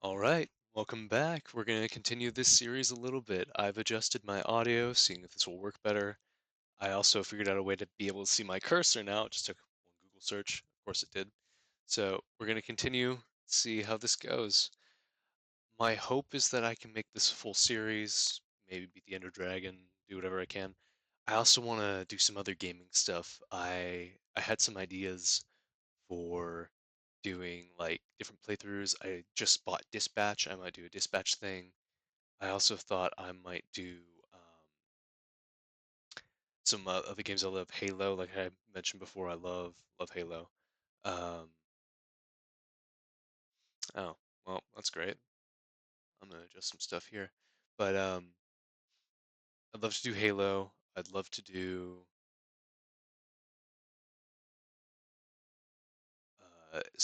All right, welcome back. We're going to continue this series a little bit. I've adjusted my audio, seeing if this will work better. I also figured out a way to be able to see my cursor now. It just took one Google search. Of course it did. So we're going to continue, see how this goes. My hope is that I can make this full series, maybe beat the Ender Dragon, do whatever I can. I also want to do some other gaming stuff. I had some ideas for doing like different playthroughs. I just bought Dispatch. I might do a Dispatch thing. I also thought I might do some other games. I love Halo, like I mentioned before. I love Halo. Um, oh, well, that's great. I'm gonna adjust some stuff here, but I'd love to do Halo. I'd love to do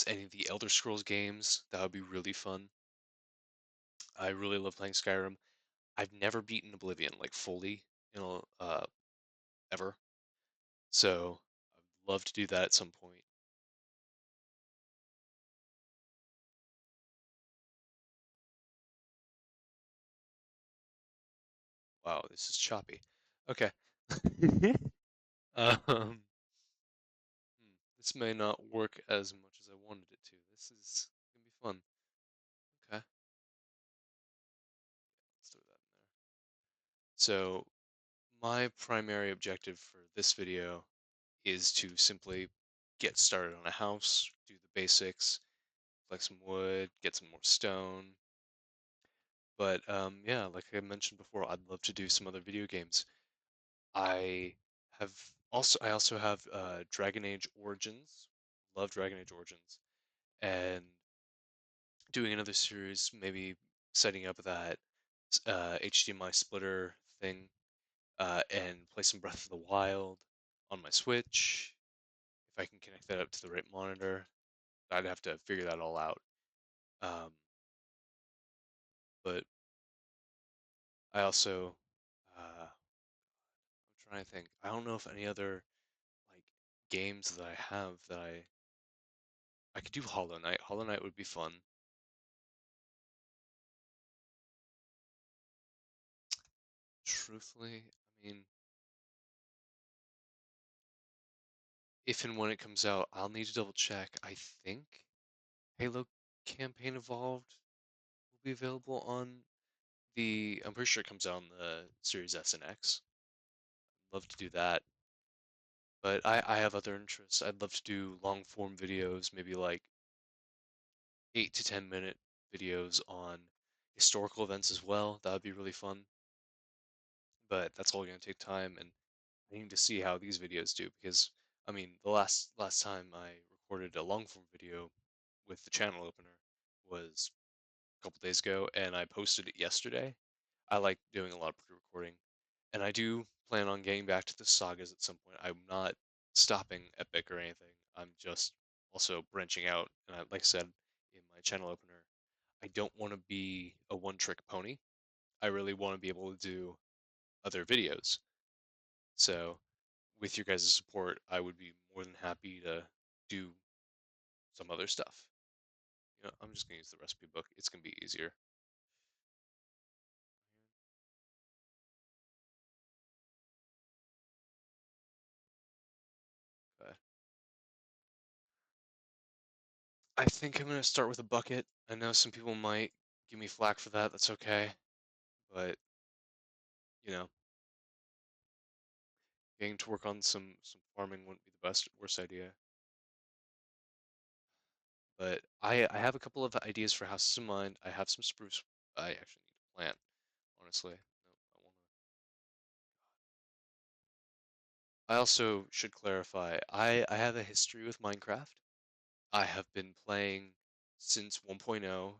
any of the Elder Scrolls games. That would be really fun. I really love playing Skyrim. I've never beaten Oblivion like fully, ever. So I'd love to do that at some point. Wow, this is choppy. Okay. Um, this may not work as much as I wanted it to. This is gonna be fun. Okay, let's throw that in there. So my primary objective for this video is to simply get started on a house, do the basics, collect some wood, get some more stone. But yeah, like I mentioned before, I'd love to do some other video games. I I also have Dragon Age Origins. Love Dragon Age Origins. And doing another series, maybe setting up that HDMI splitter thing, and play some Breath of the Wild on my Switch. If I can connect that up to the right monitor, I'd have to figure that all out. Um, but I also, I'm trying to think. I don't know if any other like games that I have that I could do Hollow Knight. Hollow Knight would be fun. Truthfully, I mean, if and when it comes out, I'll need to double check. I think Halo Campaign Evolved will be available on I'm pretty sure it comes out on the Series S and X. Love to do that. But I have other interests. I'd love to do long form videos, maybe like 8 to 10 minute videos on historical events as well. That would be really fun. But that's all going to take time, and I need to see how these videos do because I mean the last time I recorded a long form video with the channel opener was a couple days ago, and I posted it yesterday. I like doing a lot of pre-recording, and I do plan on getting back to the sagas at some point. I'm not stopping Epic or anything. I'm just also branching out, and like I said in my channel opener, I don't want to be a one-trick pony. I really want to be able to do other videos. So, with your guys' support, I would be more than happy to do some other stuff. I'm just gonna use the recipe book. It's gonna be easier. Okay. I think I'm gonna start with a bucket. I know some people might give me flack for that. That's okay. But, you know, getting to work on some farming wouldn't be the worst idea. But I have a couple of ideas for houses in mind. I have some spruce I actually need to plant, honestly. No, I also should clarify, I have a history with Minecraft. I have been playing since 1.0,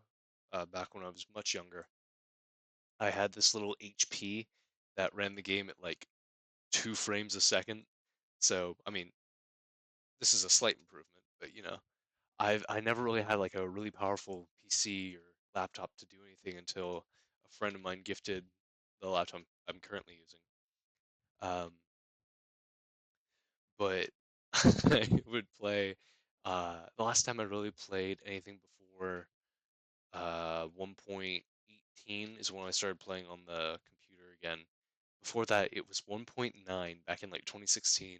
back when I was much younger. I had this little HP that ran the game at like 2 frames a second. So, I mean, this is a slight improvement, but I never really had like a really powerful PC or laptop to do anything until a friend of mine gifted the laptop I'm currently using. Um, but I would play. The last time I really played anything before 1.18 is when I started playing on the computer again. Before that, it was 1.9 back in like 2016,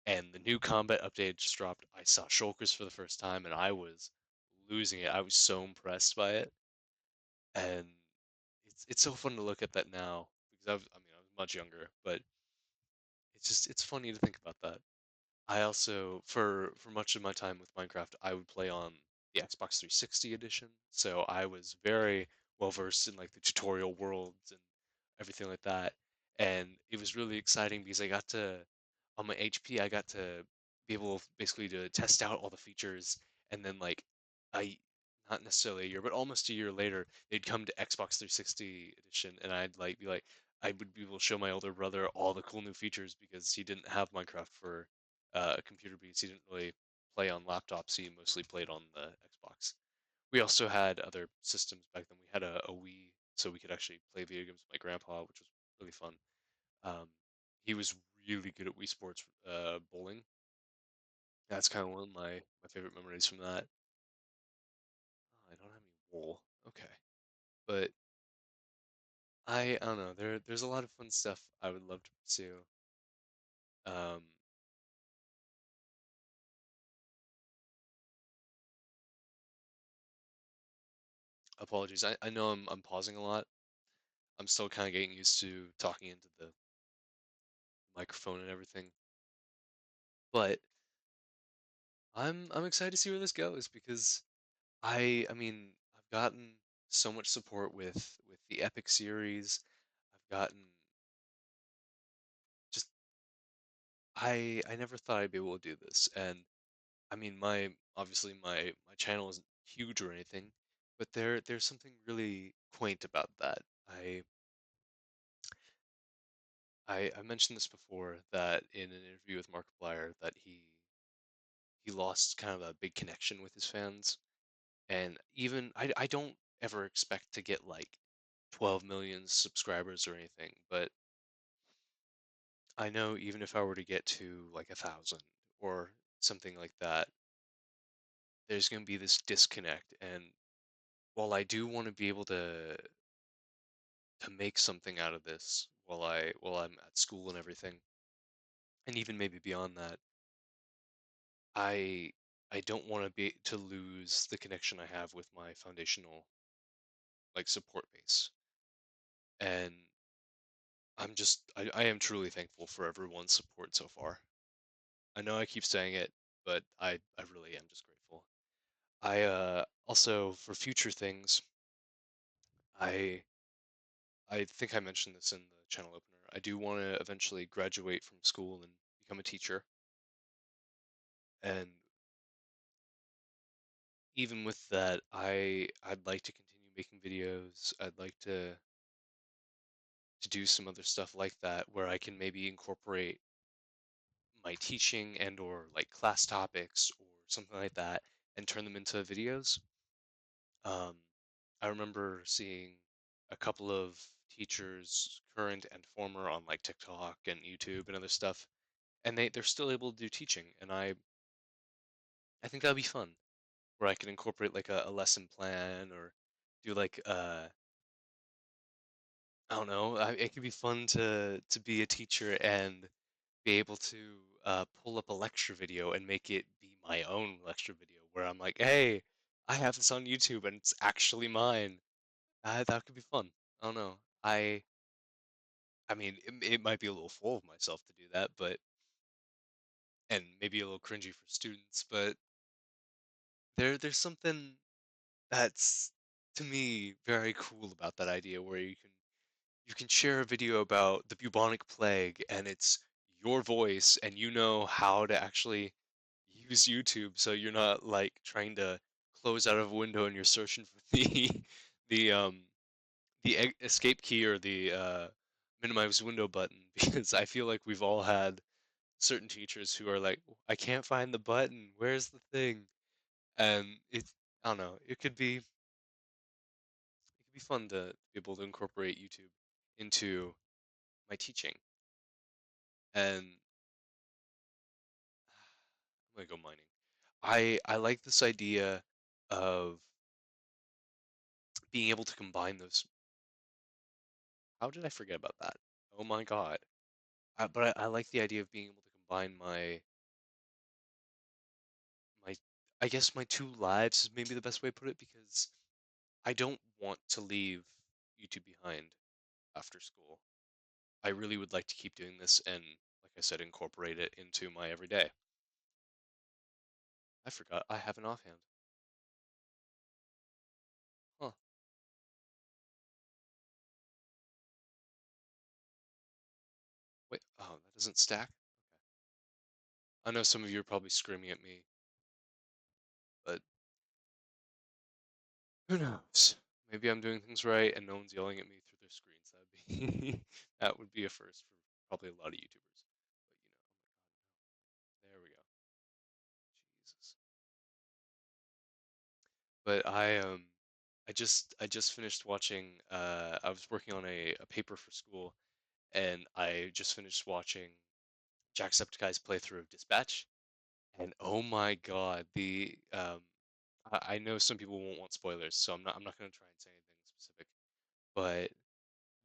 and the new combat update just dropped. I saw Shulkers for the first time, and I was losing it. I was so impressed by it, and it's so fun to look at that now because I was much younger, but it's funny to think about that. I also, for much of my time with Minecraft, I would play on the Xbox 360 edition, so I was very well versed in like the tutorial worlds and everything like that. And it was really exciting because I got to, on my HP, I got to be able basically to test out all the features, and then like I, not necessarily a year, but almost a year later, they'd come to Xbox 360 edition, and I'd like be like, I would be able to show my older brother all the cool new features because he didn't have Minecraft for computer because he didn't really play on laptops. He mostly played on the Xbox. We also had other systems back then. We had a Wii, so we could actually play video games with my grandpa, which was really fun. Um, he was really good at Wii Sports bowling. That's kind of one of my favorite memories from that. Oh, I don't have any wool. Okay, but I don't know. There's a lot of fun stuff I would love to pursue. Um, Apologies. I know I'm pausing a lot. I'm still kind of getting used to talking into the microphone and everything. But I'm excited to see where this goes because I mean I've gotten so much support with the Epic series. I've gotten just I never thought I'd be able to do this. And I mean my obviously my channel isn't huge or anything, but there's something really quaint about that. I mentioned this before that in an interview with Markiplier that he lost kind of a big connection with his fans. And even I don't ever expect to get like 12 million subscribers or anything, but I know even if I were to get to like 1,000 or something like that, there's going to be this disconnect. And while I do want to be able to make something out of this while I'm at school and everything, and even maybe beyond that, I I don't want to be to lose the connection I have with my foundational like support base. And I am truly thankful for everyone's support so far. I know I keep saying it, but I really am just grateful. I also for future things, I I think I mentioned this in the channel opener. I do want to eventually graduate from school and become a teacher. And even with that, I'd like to continue making videos. I'd like to do some other stuff like that where I can maybe incorporate my teaching and or like class topics or something like that and turn them into videos. Um, I remember seeing a couple of teachers, current and former, on like TikTok and YouTube and other stuff, and they're still able to do teaching, and I think that'd be fun, where I can incorporate like a lesson plan or do like I don't know, it could be fun to be a teacher and be able to pull up a lecture video and make it be my own lecture video, where I'm like, hey, I have this on YouTube and it's actually mine. That could be fun. I don't know. I mean, it might be a little full of myself to do that, but and maybe a little cringy for students, but there's something that's to me very cool about that idea where you can share a video about the bubonic plague and it's your voice and you know how to actually use YouTube so you're not like trying to close out of a window and you're searching for the escape key or the minimize window button because I feel like we've all had certain teachers who are like, I can't find the button. Where's the thing? And it's I don't know. It could be fun to be able to incorporate YouTube into my teaching. And I'm gonna go mining. I like this idea of being able to combine those. How did I forget about that? Oh my god. But I like the idea of being able to combine my I guess my two lives is maybe the best way to put it because I don't want to leave YouTube behind after school. I really would like to keep doing this and, like I said, incorporate it into my everyday. I forgot I have an offhand. Huh. Wait, oh, that doesn't stack? I know some of you are probably screaming at me, but who knows? Maybe I'm doing things right and no one's yelling at me through their screens. That'd be that would be a first for probably a lot of YouTubers. But there we go. Jesus. But I just finished watching I was working on a paper for school and I just finished watching Jacksepticeye's playthrough of Dispatch and oh my god, I know some people won't want spoilers, so I'm not gonna try and say anything specific, but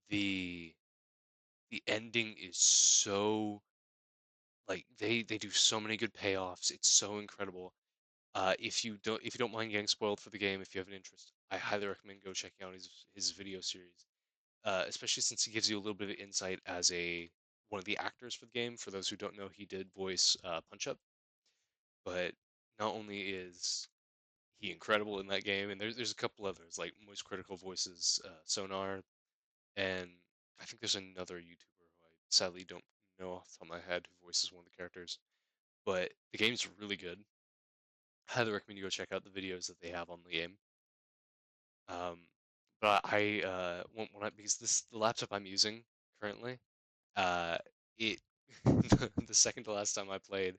the the ending is so like they do so many good payoffs. It's so incredible. If you don't mind getting spoiled for the game, if you have an interest, I highly recommend go checking out his video series. Especially since he gives you a little bit of insight as a one of the actors for the game. For those who don't know, he did voice Punch Up, but not only is he incredible in that game, and there's a couple others like Moist Critical voices Sonar, and I think there's another YouTuber who I sadly don't know off the top of my head who voices one of the characters. But the game's really good. Highly recommend you go check out the videos that they have on the game. Um, but when I because this the laptop I'm using currently, uh, it the second to last time I played,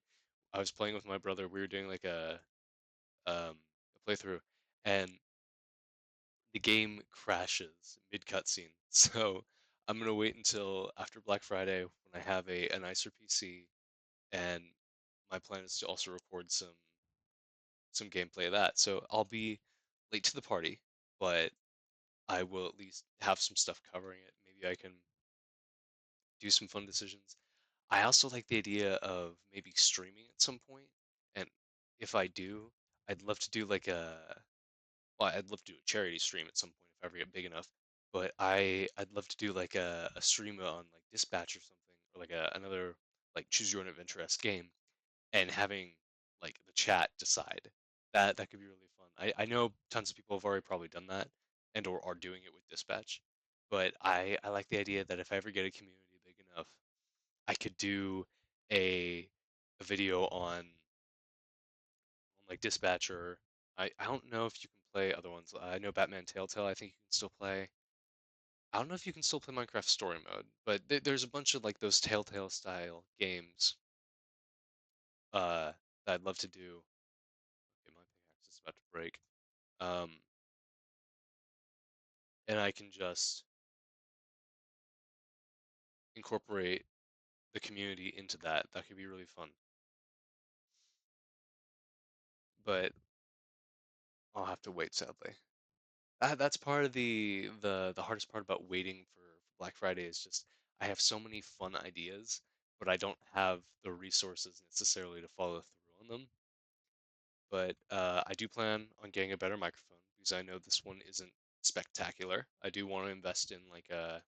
I was playing with my brother. We were doing like a playthrough, and the game crashes mid cutscene. So I'm gonna wait until after Black Friday when I have a nicer PC, and my plan is to also record some gameplay of that. So I'll be late to the party, but I will at least have some stuff covering it. Maybe I can do some fun decisions. I also like the idea of maybe streaming at some point, and if I do, I'd love to do like I'd love to do a charity stream at some point if I ever get big enough. But I'd love to do like a stream on like Dispatch or something, or like another like choose your own adventure-esque game, and having like the chat decide. That could be really fun. I know tons of people have already probably done that and or are doing it with Dispatch, but I like the idea that if I ever get a community big enough, I could do a a video on like Dispatch or I don't know if you can play other ones. I know Batman Telltale. I think you can still play. I don't know if you can still play Minecraft Story Mode, but there's a bunch of like those Telltale style games uh, that I'd love to do. Okay, my pickaxe is about to break. Um, and I can just incorporate the community into that. That could be really fun. But I'll have to wait, sadly. That's part of the hardest part about waiting for Black Friday is just I have so many fun ideas, but I don't have the resources necessarily to follow through on them. But I do plan on getting a better microphone because I know this one isn't spectacular. I do want to invest in like I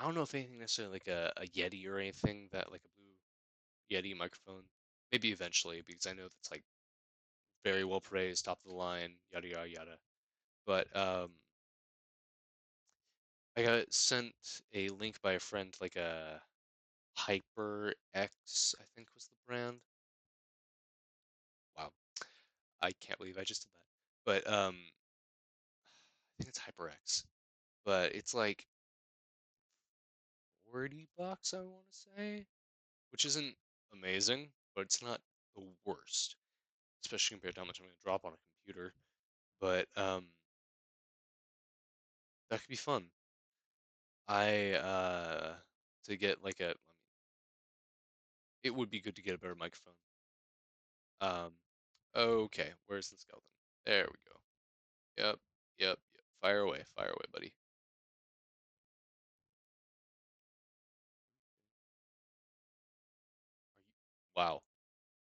don't know if anything necessarily like a Yeti or anything that like a Blue Yeti microphone. Maybe eventually because I know that's like very well praised, top of the line, yada yada yada. But I got sent a link by a friend, like a HyperX, I think was the brand. Wow, I can't believe I just did that. But I think it's HyperX. But it's like 40 bucks, I want to say, which isn't amazing, but it's not the worst, especially compared to how much I'm going to drop on a computer. But that could be fun. I to get like it would be good to get a better microphone. Um, okay, where's the skeleton? There we go. Yep. Yep. Yep. Fire away, buddy. Are you? Wow.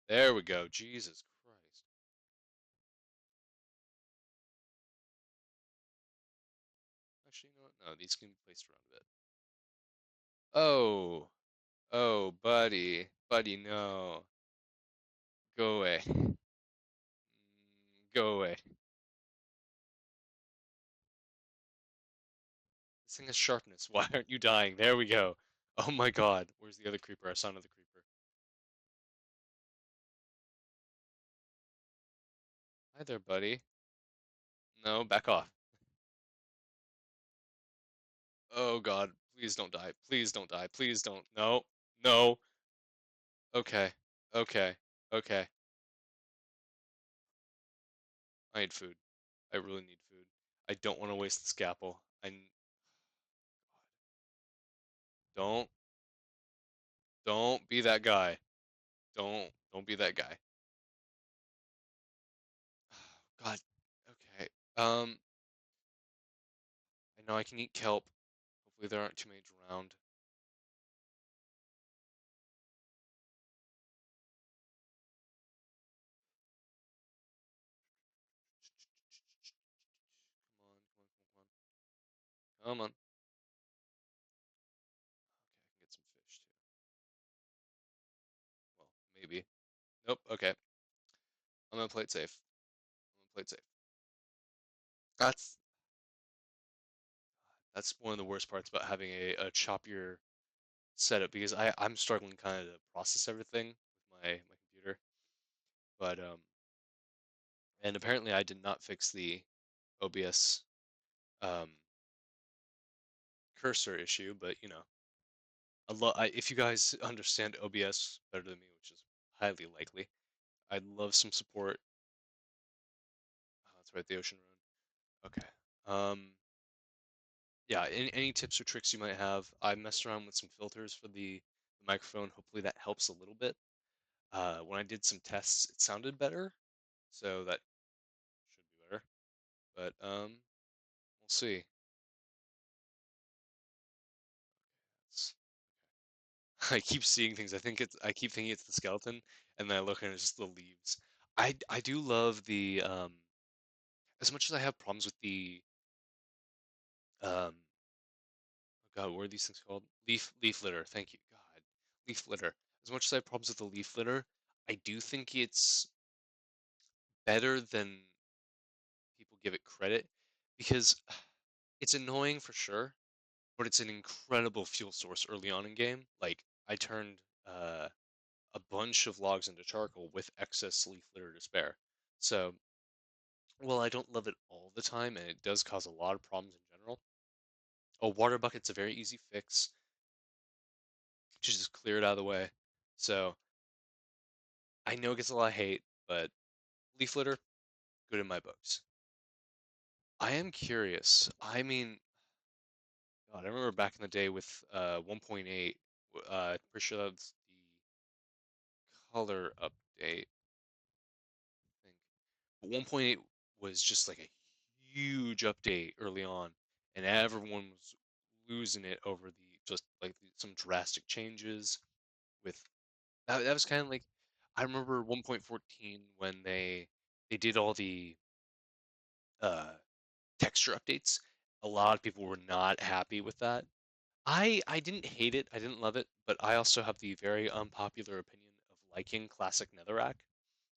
There we go. Jesus Christ. Actually, you know what? No, these can be placed around a bit. Oh. Oh, buddy. Buddy, no. Go away. Go away. This thing has sharpness. Why aren't you dying? There we go. Oh my god. Where's the other creeper? I saw another creeper. Hi there, buddy. No, back off. Oh god. Please don't die. Please don't die. Please don't. No. No. Okay. Okay. Okay. I need food. I really need food. I don't want to waste the scalpel. Don't don't be that guy. Don't be that guy. God. Okay. I know I can eat kelp. Hopefully there aren't too many drowned. Come on, come on, come on, come on. Come on. Okay, I can get some fish too. Well, maybe. Nope. Okay. I'm gonna play it safe. I'm gonna play it safe. That's that's one of the worst parts about having a choppier setup because I'm struggling kind of to process everything with my computer. But and apparently I did not fix the OBS um cursor issue, but you know, if you guys understand OBS better than me, which is highly likely, I'd love some support. That's right, the ocean rune. Okay. Yeah, any tips or tricks you might have? I messed around with some filters for the microphone. Hopefully that helps a little bit. When I did some tests, it sounded better, so that should be better. But we'll see. It's, I keep seeing things. I keep thinking it's the skeleton, and then I look and it's just the leaves. I do love the as much as I have problems with the oh God, what are these things called? Leaf litter. Thank you. God, leaf litter. As much as I have problems with the leaf litter, I do think it's better than people give it credit because it's annoying for sure, but it's an incredible fuel source early on in game. Like I turned uh, a bunch of logs into charcoal with excess leaf litter to spare. So, well, I don't love it all the time, and it does cause a lot of problems in general. A water bucket's a very easy fix. Just clear it out of the way. So I know it gets a lot of hate, but leaf litter, good in my books. I am curious. I mean, God, I remember back in the day with 1.8. Pretty sure that's the color update. I think. But 1.8 was just like a huge update early on, and everyone was losing it over the just like some drastic changes with that was kind of like I remember 1.14 when they did all the uh texture updates. A lot of people were not happy with that. I didn't hate it, I didn't love it, but I also have the very unpopular opinion of liking classic Netherrack.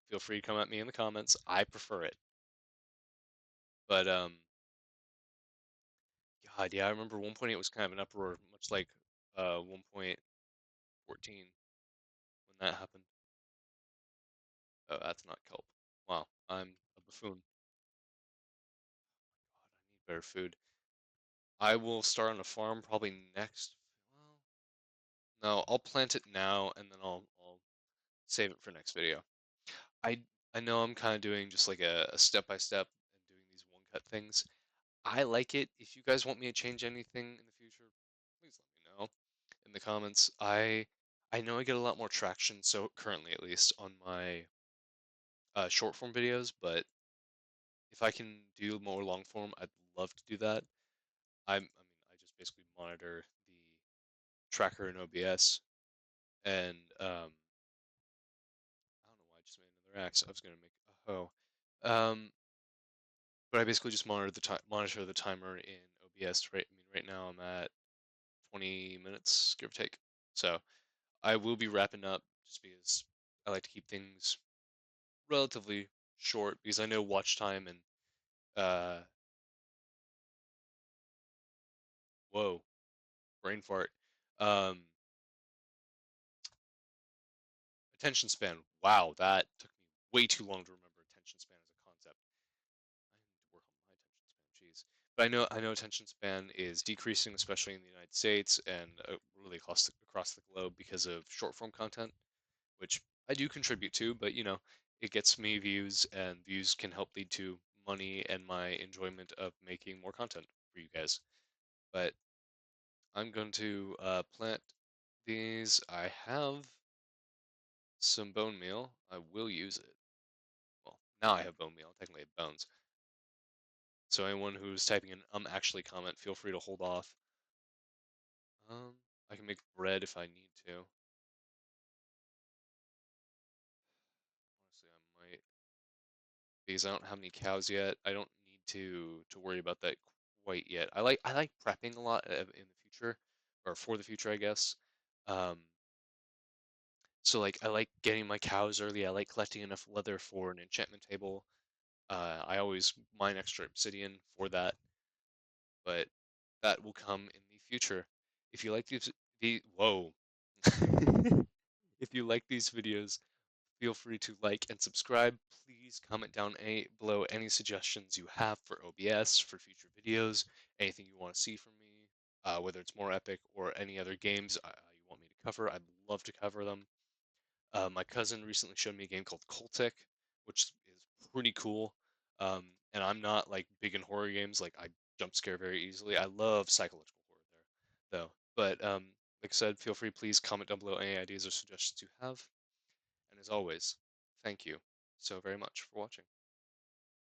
Feel free to come at me in the comments. I prefer it. But God, yeah, I remember 1.8 was kind of an uproar, much like 1.14 when that happened. Oh, that's not kelp. Wow, I'm a buffoon. God, I need better food. I will start on a farm probably next. Well, no, I'll plant it now and then I'll save it for next video. I I know I'm kind of doing just like a step by step and doing these one cut things. I like it. If you guys want me to change anything in the future, please let me know in the comments. I know I get a lot more traction, so currently at least on my short form videos, but if I can do more long form, I'd love to do that. I just basically monitor the tracker in OBS, and I don't know why I just made another axe. I was gonna make a hoe. But I basically just monitor the timer in OBS. Right, I mean, right now I'm at 20 minutes, give or take. So I will be wrapping up just because I like to keep things relatively short because I know watch time and uh, whoa, brain fart. Um, Attention span. Wow, that took me way too long to remember attention span as a concept. I need to work on my attention span. Jeez. But I know attention span is decreasing, especially in the United States and really across the globe because of short form content, which I do contribute to. But it gets me views, and views can help lead to money and my enjoyment of making more content for you guys. But I'm going to plant these. I have some bone meal. I will use it. Well, now I have bone meal. Technically, I have bones. So anyone who's typing an actually comment, feel free to hold off. Um, I can make bread if I need to. Honestly, I might because I don't have any cows yet. I don't need to worry about that quite yet. I like prepping a lot in the future, or for the future, I guess. Um, so like I like getting my cows early. I like collecting enough leather for an enchantment table. I always mine extra obsidian for that, but that will come in the future. If you like the whoa, if you like these videos, feel free to like and subscribe. Please comment down below any suggestions you have for OBS for future videos, anything you want to see from me, whether it's more epic or any other games you want me to cover. I'd love to cover them. My cousin recently showed me a game called Cultic, which is pretty cool. And I'm not like big in horror games. Like I jump scare very easily. I love psychological horror there, though. But like I said, feel free, please comment down below any ideas or suggestions you have. And as always, thank you so very much for watching.